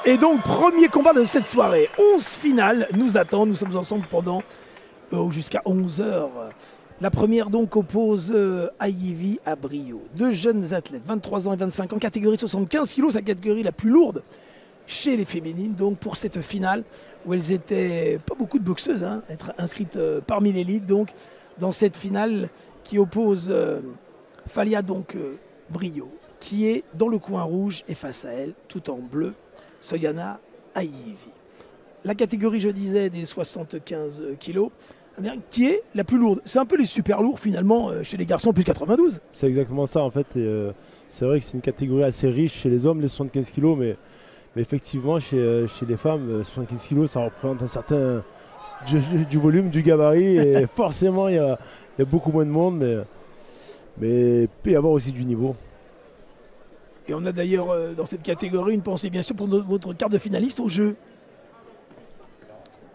Et donc, premier combat de cette soirée. 11 finales nous attendent. Nous sommes ensemble pendant jusqu'à 11 heures. La première donc oppose Ayivi à Brio. Deux jeunes athlètes, 23 ans et 25 ans, catégorie 75 kg, c'est la catégorie la plus lourde chez les féminines. Donc pour cette finale, où elles étaient pas beaucoup de boxeuses, être inscrites parmi l'élite. Donc dans cette finale qui oppose Falia donc Brio, qui est dans le coin rouge, et face à elle, tout en bleu, Soyana Ayivi. La catégorie, je disais, des 75 kilos, qui est la plus lourde. C'est un peu les super lourds finalement chez les garçons, plus 92. C'est exactement ça en fait. C'est vrai que c'est une catégorie assez riche chez les hommes, les 75 kilos, mais effectivement chez les femmes, 75 kilos, ça représente un certain du volume, du gabarit, et forcément il y a beaucoup moins de monde, mais il peut y avoir aussi du niveau. Et on a d'ailleurs dans cette catégorie une pensée bien sûr pour votre quart de finaliste au jeu.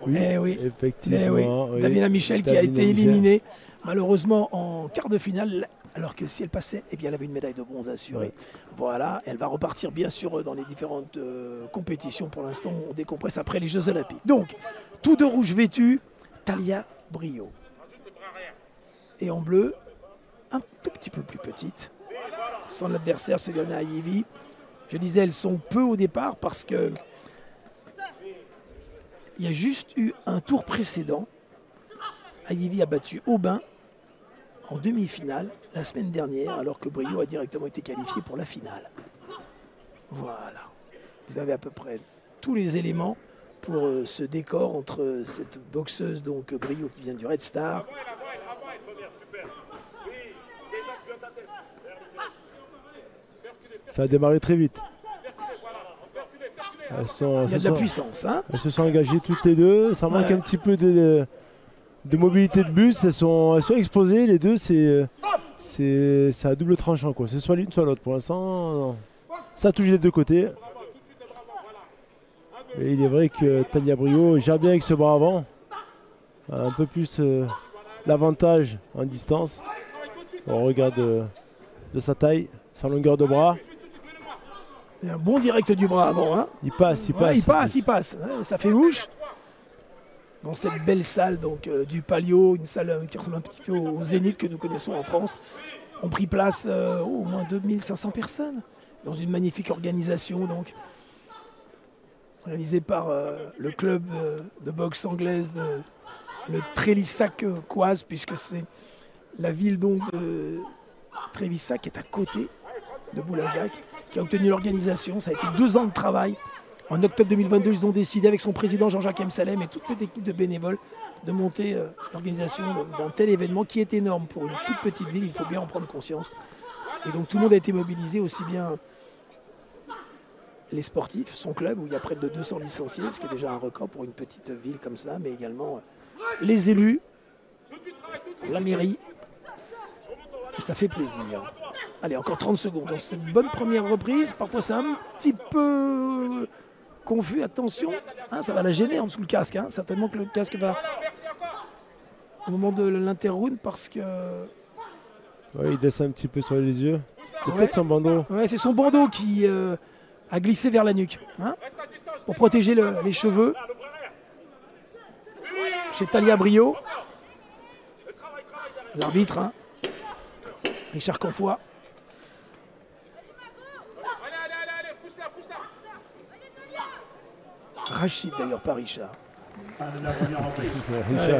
Oui, effectivement. Oui. Davina Michel qui a été éliminée malheureusement en quart de finale, alors que si elle passait, eh bien, elle avait une médaille de bronze assurée. Ouais. Voilà, elle va repartir bien sûr dans les différentes compétitions. Pour l'instant, on décompresse après les Jeux Olympiques. Donc, tout de rouge vêtu, Talia Brio. Et en bleu, un tout petit peu plus petite. Son adversaire, Soyana Ayivi. Je disais, elles sont peu au départ parce que il y a juste eu un tour précédent. Ayivi a battu Aubin en demi-finale la semaine dernière, alors que Brio a directement été qualifié pour la finale. Voilà. Vous avez à peu près tous les éléments pour ce décor entre cette boxeuse, donc Brio, qui vient du Red Star. Ça a démarré très vite. Il y a de la puissance. Elles se sont engagées toutes les deux. Ça manque un petit peu de mobilité de bus. Elles sont exposées. Les deux, c'est à double tranchant, quoi. C'est soit l'une, soit l'autre. Pour l'instant, ça touche les deux côtés. Et il est vrai que Talia Brio gère bien avec ce bras avant. Un peu plus l'avantage en distance. On regarde de sa taille, sa longueur de bras. Il y a un bon direct du bras avant. Il passe. Il passe. Ça fait mouche. Dans cette belle salle donc, du Palio, une salle qui ressemble un petit peu au Zénith que nous connaissons en France, ont pris place au moins 2500 personnes dans une magnifique organisation donc, organisée par le club de boxe anglaise le Trélissac-Coise, puisque c'est la ville donc, de Trévissac qui est à côté de Boulazac, qui a obtenu l'organisation. Ça a été 2 ans de travail. En octobre 2022, ils ont décidé avec son président Jean-Jacques Msalem et toute cette équipe de bénévoles de monter l'organisation d'un tel événement qui est énorme pour une toute petite ville, il faut bien en prendre conscience. Et donc tout le monde a été mobilisé, aussi bien les sportifs, son club où il y a près de 200 licenciés, ce qui est déjà un record pour une petite ville comme cela, mais également les élus, la mairie, et ça fait plaisir. Allez, encore 30 secondes dans cette bonne première reprise. Parfois, c'est un petit peu confus. Attention, ça va la gêner en dessous le casque. Certainement que le casque va au moment de l'interround parce que... Ouais, il descend un petit peu sur les yeux. C'est peut-être son bandeau. Ouais, c'est son bandeau qui a glissé vers la nuque. Pour protéger les cheveux. Chez Talia Brio. L'arbitre, Richard Confoy. Rachid d'ailleurs, pas Richard.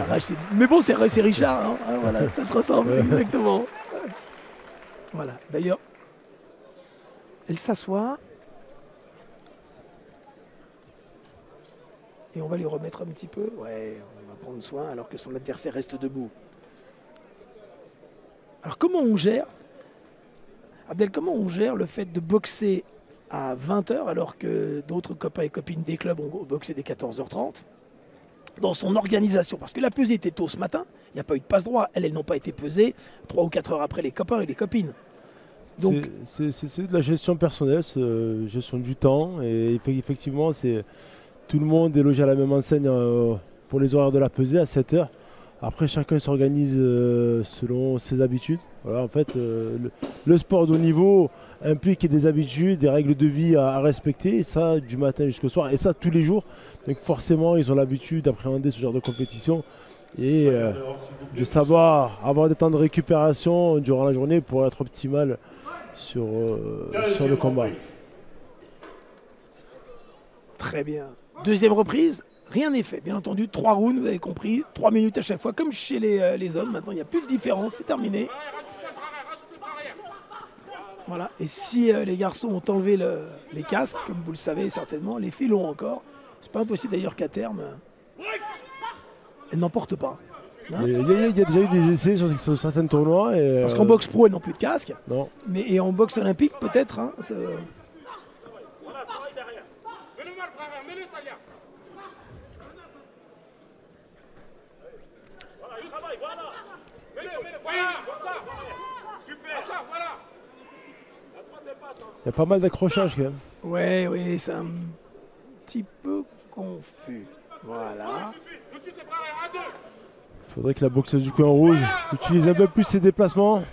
Rachid. Mais bon, c'est Richard, voilà, ça se ressemble exactement. Voilà, d'ailleurs, elle s'assoit. Et on va lui remettre un petit peu. Ouais, on va prendre soin alors que son adversaire reste debout. Alors comment on gère, Abdel, comment on gère le fait de boxer à 20h alors que d'autres copains et copines des clubs ont boxé dès 14h30 dans son organisation? Parce que la pesée était tôt ce matin, il n'y a pas eu de passe-droit. Elles n'ont pas été pesées 3 ou 4 heures après les copains et les copines. Donc c'est de la gestion personnelle, gestion du temps. Et effectivement, tout le monde est logé à la même enseigne pour les horaires de la pesée à 7h. Après, chacun s'organise selon ses habitudes. Voilà, en fait, le sport de haut niveau implique des habitudes, des règles de vie à respecter, et ça du matin jusqu'au soir, et ça tous les jours. Donc forcément, ils ont l'habitude d'appréhender ce genre de compétition et de savoir avoir des temps de récupération durant la journée pour être optimal sur le combat. Très bien. Deuxième reprise, rien n'est fait. Bien entendu, 3 rounds, vous avez compris, 3 minutes à chaque fois, comme chez les hommes. Maintenant, il n'y a plus de différence, c'est terminé. Voilà. Et si les garçons ont enlevé les casques, comme vous le savez certainement, les filles l'ont encore. C'est pas impossible d'ailleurs qu'à terme, elles n'en portent pas. Hein, Il y a déjà eu des essais sur certains tournois. parce qu'en boxe pro, elles n'ont plus de casque. Non. Et en boxe olympique, peut-être. Hein, Il y a pas mal d'accrochages quand même. oui, c'est un petit peu confus. Voilà. Il faudrait que la boxeuse du coin rouge utilise un peu plus ses déplacements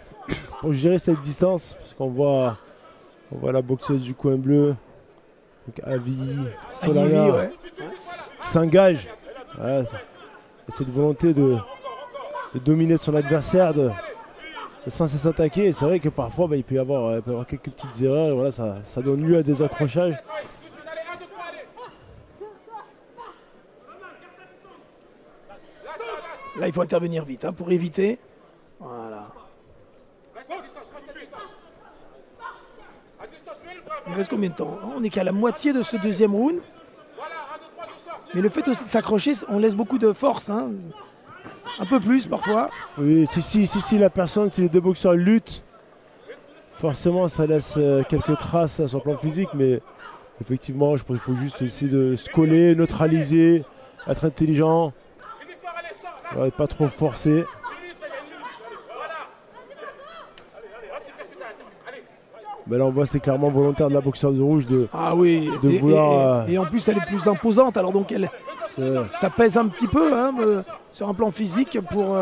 pour gérer cette distance. Parce qu'on voit la boxeuse du coin bleu, donc Avi, Solana, ouais. qui s'engage. Voilà. Et cette volonté de dominer son adversaire, sans s'attaquer. Et c'est vrai que parfois il peut y avoir quelques petites erreurs. Et voilà, ça donne lieu à des accrochages. Là, il faut intervenir vite hein, pour éviter. Voilà. Il reste combien de temps? On n'est qu'à la moitié de ce deuxième round. Mais le fait aussi de s'accrocher, on laisse beaucoup de force. Hein. Un peu plus parfois. Oui, si la personne, si les deux boxeurs luttent, forcément ça laisse quelques traces sur le plan physique. Mais effectivement, je pense qu'il faut juste essayer de se coller, neutraliser, être intelligent. Ouais, pas trop forcé. Mais là on voit c'est clairement volontaire de la boxeuse rouge de vouloir. Et en plus elle est plus imposante, alors donc ça pèse un petit peu hein, sur un plan physique pour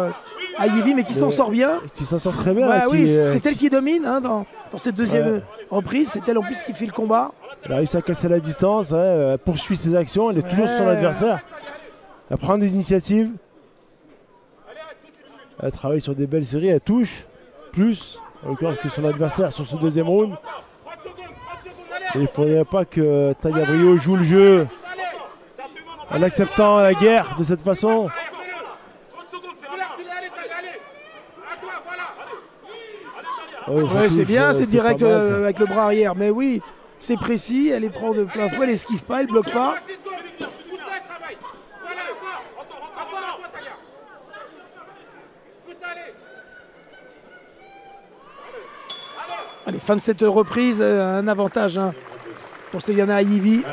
Ayevi, mais qui s'en sort bien. Qui s'en sort très bien. Ouais, oui, c'est elle qui domine hein, dans cette deuxième reprise, c'est elle en plus qui fait le combat. Elle a réussi à casser la distance, elle poursuit ses actions, elle est toujours sur son adversaire. Elle prend des initiatives. Elle travaille sur des belles séries, elle touche plus en l'occurrence que son adversaire sur ce deuxième round. Et il ne faudrait pas que Taya Brio joue le jeu en acceptant la guerre de cette façon. Ouais, c'est bien, c'est direct avec le bras arrière, mais oui, c'est précis, elle les prend de plein fouet, elle esquive pas, elle bloque pas. Allez, fin de cette reprise, un avantage hein, pour Soliana Ayevi.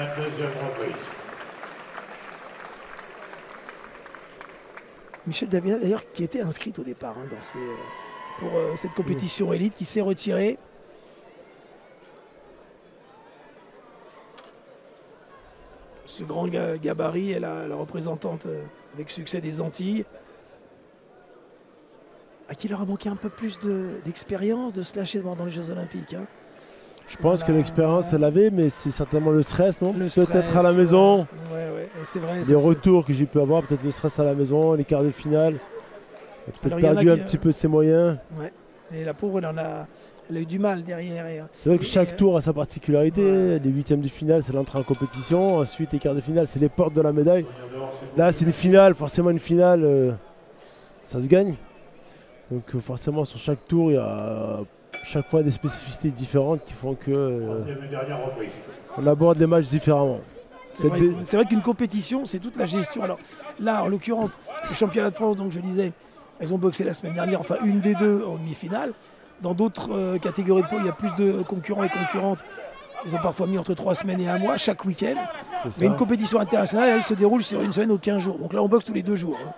Michel Davina d'ailleurs qui était inscrite au départ hein, pour cette compétition élite, qui s'est retirée. Ce grand gabarit est la représentante avec succès des Antilles. À qui leur a manqué un peu plus d'expérience, de se lâcher dans les Jeux Olympiques. Hein. Je pense que l'expérience, elle avait, mais c'est certainement le stress, non? Peut-être à la maison. Ouais, c'est vrai. Les retours que j'ai pu avoir, peut-être le stress à la maison, les quarts de finale. Elle a peut-être perdu un petit peu ses moyens. Ouais. Et la pauvre, elle a eu du mal derrière. C'est vrai que chaque tour a sa particularité. Ouais. Les huitièmes de finale, c'est l'entrée en compétition. Ensuite, les quarts de finale, c'est les portes de la médaille. Là, c'est une finale. Forcément, une finale, ça se gagne. Donc forcément sur chaque tour il y a chaque fois des spécificités différentes qui font que on aborde les matchs différemment. C'est vrai qu'une compétition c'est toute la gestion. Alors là en l'occurrence le championnat de France, donc je disais, elles ont boxé la semaine dernière, enfin une des deux en demi-finale. Dans d'autres catégories de poids il y a plus de concurrents et concurrentes. Ils ont parfois mis entre 3 semaines et 1 mois chaque week-end. Mais une compétition internationale elle se déroule sur une semaine ou 15 jours. Donc là on boxe tous les 2 jours. Hein.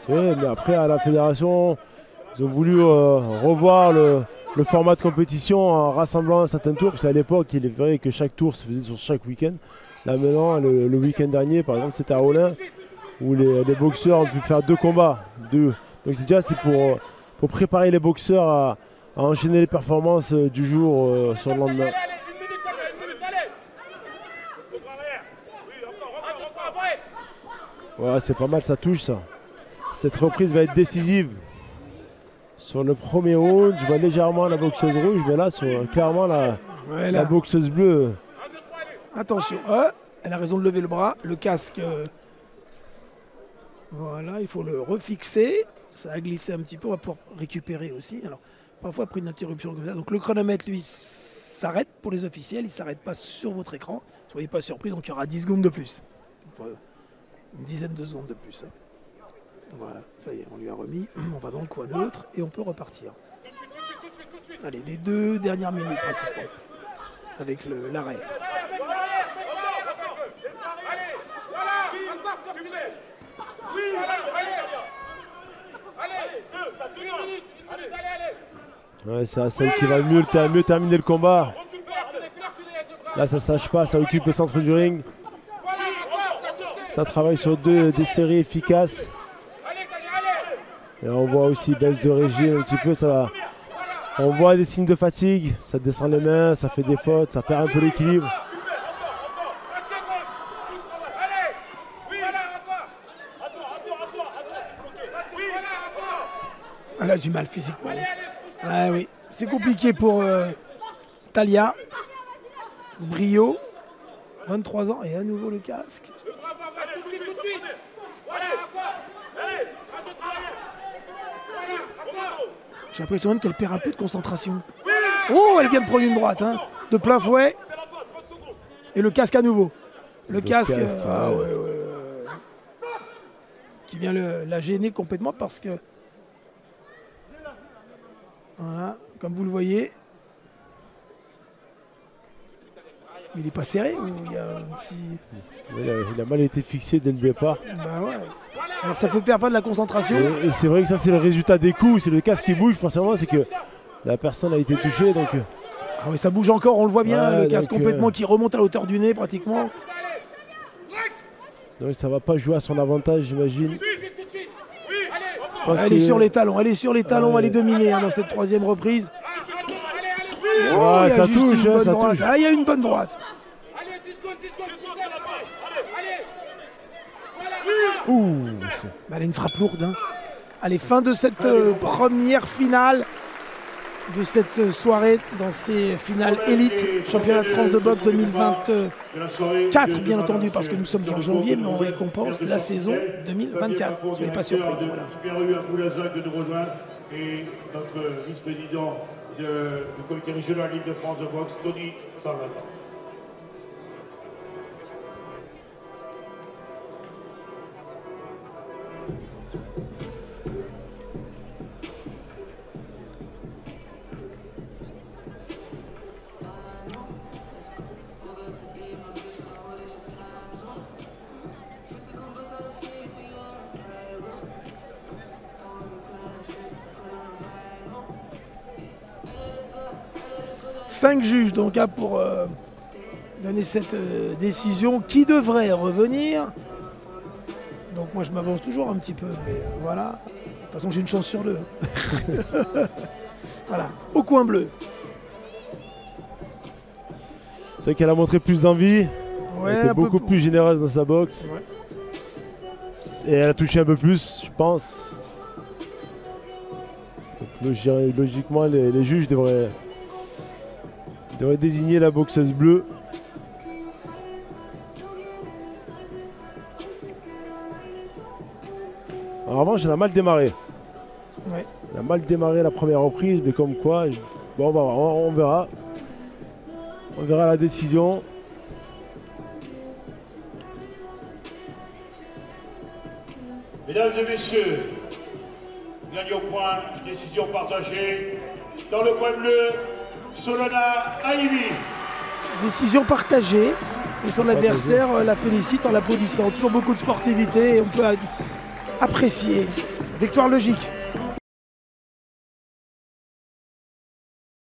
C'est vrai, mais après à la fédération ils ont voulu revoir le format de compétition en rassemblant un certain tour, parce qu'à l'époque, il est vrai que chaque tour se faisait sur chaque week-end. Là maintenant, le week-end dernier, par exemple, c'était à Olin. où les boxeurs ont pu faire 2 combats. Donc déjà c'est pour préparer les boxeurs à enchaîner les performances du jour sur le lendemain. Ouais, c'est pas mal, ça touche ça. Cette reprise va être décisive. Sur le premier round, je vois légèrement la boxeuse rouge, mais là, clairement la boxeuse bleue. Attention, elle a raison de lever le bras. Le casque, voilà, il faut le refixer. Ça a glissé un petit peu, on va pouvoir récupérer aussi. Alors, parfois après une interruption comme ça. Donc le chronomètre, lui, s'arrête pour les officiels. Il ne s'arrête pas sur votre écran. Soyez pas surpris, donc il y aura 10 secondes de plus. Une dizaine de secondes de plus. Voilà, ça y est, on lui a remis. On va dans le coin neutre et on peut repartir. Allez, les 2 dernières minutes pratiquement. Avec l'arrêt. Ouais, c'est celle qui va mieux terminer le combat. Là, ça ne se lâche pas, ça occupe le centre du ring. Ça travaille sur des séries efficaces. Et on voit aussi baisse de régime un petit peu. On voit des signes de fatigue. Ça descend les mains, ça fait des fautes, ça perd un peu l'équilibre. Elle a du mal physiquement. Ah oui, c'est compliqué pour Talia. Brio, 23 ans et à nouveau le casque. J'ai l'impression même qu'elle perd un peu de concentration. Oh, elle vient de prendre une droite, hein, de plein fouet. Et le casque à nouveau. Le casque qui vient la gêner complètement parce que... Voilà, comme vous le voyez. Il n'est pas serré ou il y a un petit... Il a mal été fixé dès le départ. Bah ouais. Alors ça peut perdre pas de la concentration. Et c'est vrai que ça c'est le résultat des coups, c'est le casque qui bouge, forcément c'est que la personne a été touchée. Donc... Ah oui, ça bouge encore, on le voit bien, le casque complètement qui remonte à la hauteur du nez pratiquement. Donc ça va pas jouer à son avantage, j'imagine. Elle est sur les talons, elle est dominée dans cette 3e reprise. Oh, ça touche, ça touche. Ah, il y a une bonne droite. Elle a une frappe lourde. Hein. Allez, fin de cette première finale de cette soirée dans ces finales élites, championnat de France de boxe 2024, bien entendu, parce que nous sommes en janvier, mais on récompense la saison 2024. Ne soyez pas surpris. Voilà. Et notre vice-président du comité régional Île-de-France de boxe, Tony Salvador. Cinq juges donc pour donner cette décision qui devrait revenir. Donc moi je m'avance toujours un petit peu, mais voilà. De toute façon j'ai une chance sur 2. Voilà, au coin bleu. C'est vrai qu'elle a montré plus d'envie, Ouais, elle était beaucoup plus généreuse dans sa boxe. Ouais. Et elle a touché un peu plus, je pense. Donc, logiquement, les juges devraient désigner la boxeuse bleue. En revanche, elle a mal démarré. Ouais. Elle a mal démarré la première reprise, mais comme quoi, bon, on verra. On verra la décision. Mesdames et messieurs, gagne au point, décision partagée. Dans le coin bleu, Solana Aïvi. Décision partagée. Et son adversaire la félicite en l'applaudissant. Toujours beaucoup de sportivité et on peut apprécier. Victoire logique.